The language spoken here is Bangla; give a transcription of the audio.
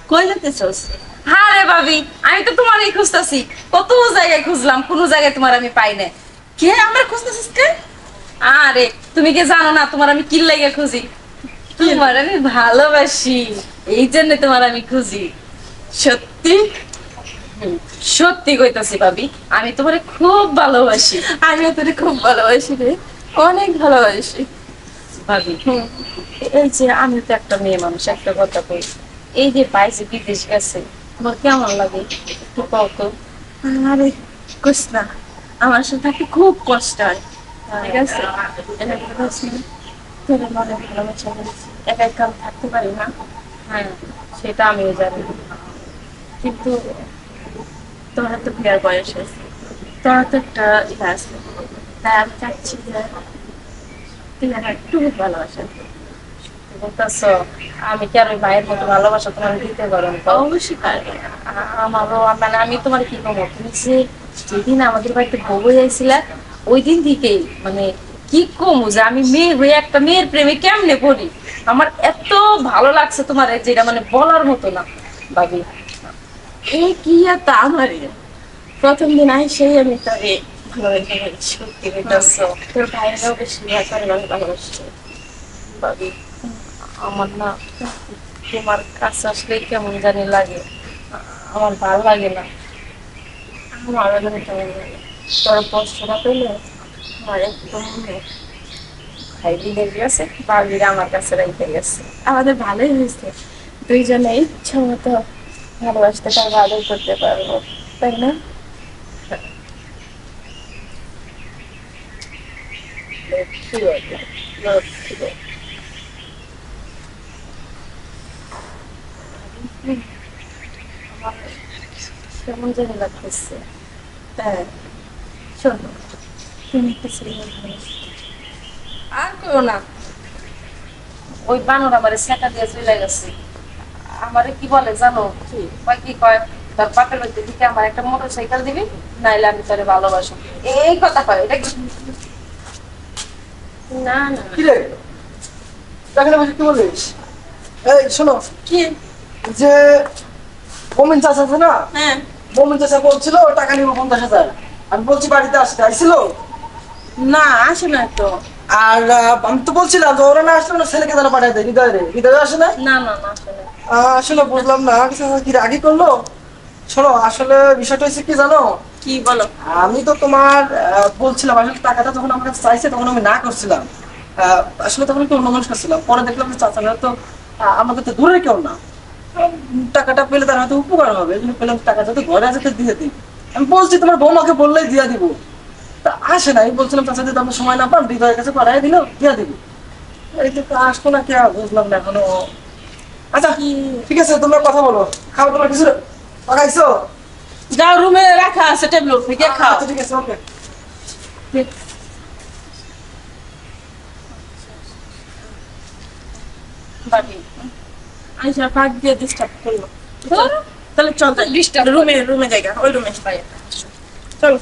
কই যেতেছস? হ্যাঁ রে ভাবি, আমি তো তোমারই খুঁজতেছি। কত জায়গায় খুঁজলাম, কোনো জায়গায় তোমার আমি পাই না। কে আমার খুঁজতেছিস কে? আরে তুমি কি জানো না তোমার আমি কি লাগে খুঁজি? তোমার আমি ভালোবাসি, এই জন্য তোমার আমি খুঁজি। সত্যি? সত্যি কইতাছি ভাবি, আমি তোমারে খুব ভালোবাসি। আমিও তোরে খুব ভালোবাসি রে, অনেক ভালোবাসি। ভাবি এই যে আমি তো একটা মেয়ে মানুষ, একটা কথা কই, এই যে পাইছে বিদেশ গেছে, তোমার কেমন লাগে একটু কও তো। আরে কইস না, আমার সাথে থাকতে খুব কষ্ট হয়। ঠিক আছে, এটা কথা আছে না, তোর মনে ভালোবাসা করেছি, একা একা আমি থাকতে পারি না। হ্যাঁ সেটা আমিও জানি। কিন্তু তোর তো বিয়ার বয়স হয়েছে, তোর তো একটা ইয়ে আছে, তাই আমি চাচ্ছি যে তুই আমার একটু ভালোবাসা দিবি। বলতেছ আমি কি আর ওই ভাইয়ের মতো ভালোবাসা তোমার দিতে পারো? অবশ্যই পারবি। আমারও মানে আমি তোমার কি কমো, তুমি যে যেদিন আমাদের বাড়িতে বউ আইছিলা ওই দিন থেকেই মানে কি কমু যে আমি মেয়ে হয়ে একটা মেয়ের প্রেমে কেমনে পড়ি। আমার এত ভালো লাগছে তোমার, যেটা মানে বলার মতো না ভাবি। এ কি আর তা আমারই প্রথম দিন সেই আমি তোরে ভালোবাসা করেছি। সত্যি বলতেছ তোর ভাইয়েরাও বেশি বিয়ে করে আমি ভালোবাসি। ভাবি, আমার না তোমার কাছে আসলে কেমন জানি লাগে, আমার ভালো লাগে না। আমার আলাদা কেমন লাগে, তোর কষ্টটা পেলে আমার একদম ভাই বিদেশ গেছে, ভাবিরা আমার কাছে রেখে গেছে। আমাদের ভালোই হয়েছে, দুইজনে ইচ্ছা মতো ভালোবাসতে পারবো, আদর করতে পারবো, তাই না? লক্ষ্মী বাবা, লক্ষ্মী বাবা। আমার কেমন জানি লাগতেছে। তাই শোনো, তুমি একটা ছেলে ভালোবাসো, আর কেউ না, ওই বানর আমারে সেটা দিয়ে চলে গেছে। আমারে কি বলে জানো? কি কয়, তোর বাপের বাড়িতে থেকে আমার একটা মোটর সাইকেল দিবি, নাইলে আমি তোরে ভালোবাসি, এই কথা কয়। এটা কি? না না কি রে টাকা বসে কি বলিস? এই শোনো, কি? যে মমিন চাচা আছে না, হ্যাঁ, মমিন চাচা বলছিল টাকা নিবো 50,000। আমি বলছি বাড়িতে আসতে আইছিল। না আসে না তো। আর আমি তো বলছিলাম যে ওরা না আসলে না ছেলেকে তারা পাঠাই দেয়, হৃদয় রে, হৃদয় আসে না। না না না আসলে আসলে বুঝলাম না চাচা কি রাগি করলো। শোনো আসলে বিষয়টা হচ্ছে কি জানো, কি বলো? আমি তো তোমার বলছিলাম আসলে টাকাটা যখন আমার কাছে চাইছে তখন আমি না করছিলাম। আসলে তখন একটু অন্য মানুষ করছিলাম, পরে দেখলাম যে চাচারা তো আমাদের তো দূরের কেউ না। টাকাটা পেলে তার হয়তো উপকার হবে, এই জন্য পেলাম টাকা যাতে ঘরে আছে তো দিয়ে দিই। আমি বলছি তোমার বৌমাকে বললেই দিয়ে দিব, তা আসে না। আমি বলছিলাম চাচা যদি আপনি সময় না পান হৃদয়ের কাছে পাঠাই দিল দিয়ে দিব, এই তো আসতো না কে বুঝলাম না এখনো। আচ্ছা ঠিক আছে তোমরা কথা বলো, খাও তোমার কিছু পাকাইছো? যাও, রুমে রাখা আছে টেবিল থেকে খাও। আচ্ছা ঠিক আছে ওকে। বাড়ি আইসা ফাঁক দিয়ে ডিস্টার্ব করলো, তাহলে চল যাই রুমে, রুমে জায়গা ওই রুমে চলো।